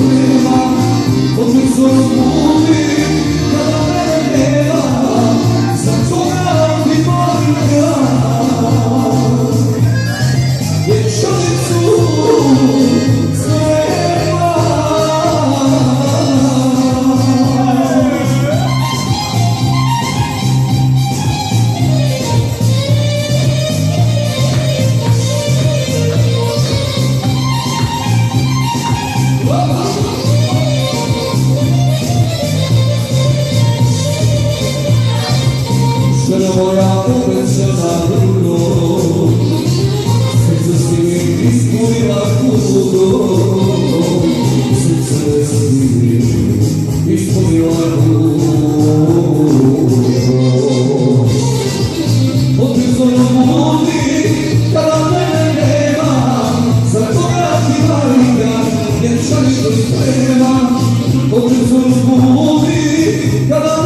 sprema, oči su razbudi, kada mene nema, za koga mi volim grad. Vječanicu sprema. Moja obećana ljubav, srce si mi ispunila kudo, srce si mi ispunila kudo. Odrizorno budi, kada mene nema, za koga ti valjda, vječanično sprema. Odrizorno budi, kada